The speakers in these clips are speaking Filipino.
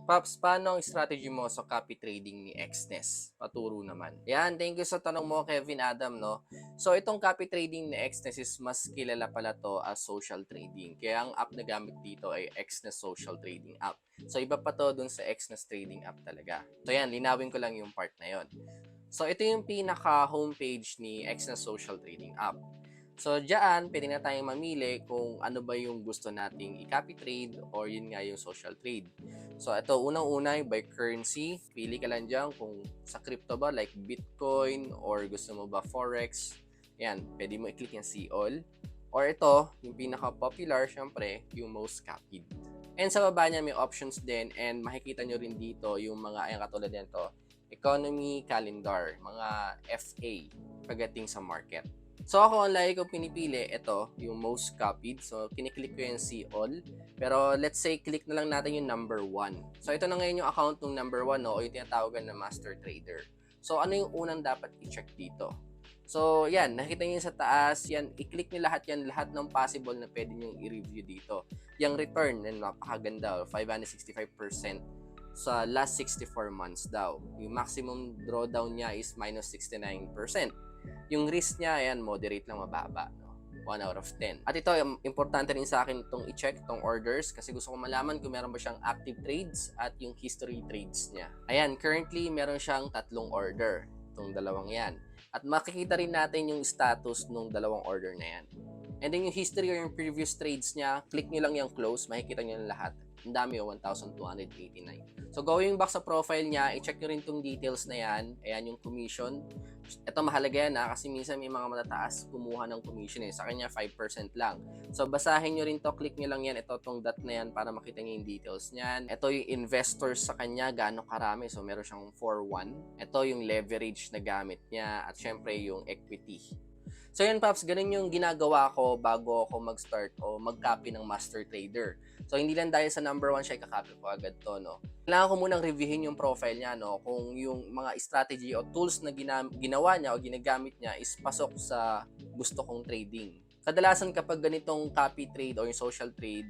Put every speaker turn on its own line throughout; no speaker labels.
Pops, paano ang strategy mo sa copy trading ni Xness? Paturo naman. Yan, thank you sa tanong mo, Kevin Adam, no? So, itong copy trading ni Xness is mas kilala pala to as social trading. Kaya ang app na gamit dito ay Xness Social Trading App. So, iba pa to dun sa Xness Trading App talaga. So, yan, linawin ko lang yung part na yon. So, ito yung pinaka-homepage ni Xness Social Trading App. So, diyan, pwede na tayong mamili kung ano ba yung gusto nating i-copy trade or yun nga yung social trade. So, ito, unang-una yung by currency. Pili ka lang dyan kung sa crypto ba, like Bitcoin, or gusto mo ba Forex. Yan, pwede mo i-click yung see all. Or ito, yung pinaka-popular, syempre, yung most copied. And sa baba niya, may options din, and makikita nyo rin dito yung mga, ayan katulad nito, economy calendar, mga FA, pagdating sa market. So ako, ang lagi ko pinipili, ito, yung most copied. So, kiniklik ko yung see all. Pero let's say, click na lang natin yung number 1. So, ito na ngayon yung account ng number 1, no? O yung tinatawagan na master trader. So, ano yung unang dapat i-check dito? So, yan, nakita niyo sa taas, yan, i-click niyo lahat yan, lahat ng possible na pwede niyo i-review dito. Yung return, yan, napakaganda, 565% sa last 64 months daw. Yung maximum drawdown niya is minus 69%. Yung risk niya, ayan, moderate lang, mababa. No? 1 out of 10. At ito, importante rin sa akin itong i-check, itong orders, kasi gusto ko malaman kung meron ba siyang active trades at yung history trades niya. Ayan, currently, meron siyang 3 order. Itong dalawang yan. At makikita rin natin yung status ng dalawang order na yan. And then yung history or yung previous trades niya, click nyo lang yung close, makikita nyo na lahat. Ang dami, 1,289. So, going back sa profile niya, i-check nyo rin itong details na yan. Ayan yung commission. Ito mahalaga yan kasi minsan may mga matataas kumuha ng commission eh. Sa kanya 5% lang. So basahin nyo rin to, click nyo lang yan. Ito tong dot na yan para makita nyo yung details niyan. Ito yung investors sa kanya, gaano karami. So meron siyang 4-1. Ito yung leverage na gamit niya at syempre yung equity. So yun, Paps, ganun yung ginagawa ko bago ako mag-start o mag-copy ng master trader. So hindi lang dahil sa number 1 siya kakopy ko agad to, no? Kailangan ko munang reviewin yung profile niya, no? Kung yung mga strategy o tools na ginawa niya o ginagamit niya is pasok sa gusto kong trading. Kadalasan kapag ganitong copy trade o yung social trade,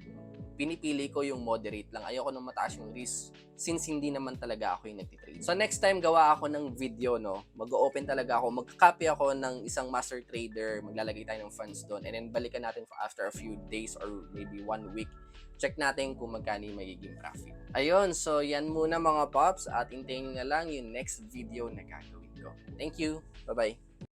pinipili ko yung moderate lang. Ayoko nang mataas yung risk since hindi naman talaga ako yung nagtitrade. So next time gawa ako ng video, no, mag-open talaga ako, mag-copy ako ng isang master trader, maglalagay tayo ng funds doon, and then balikan natin after a few days or maybe 1 week. Check natin kung magkano yung magiging profit. Ayun, so yan muna mga pops at hintayin na lang yung next video na gagawin ko. Thank you. Bye-bye.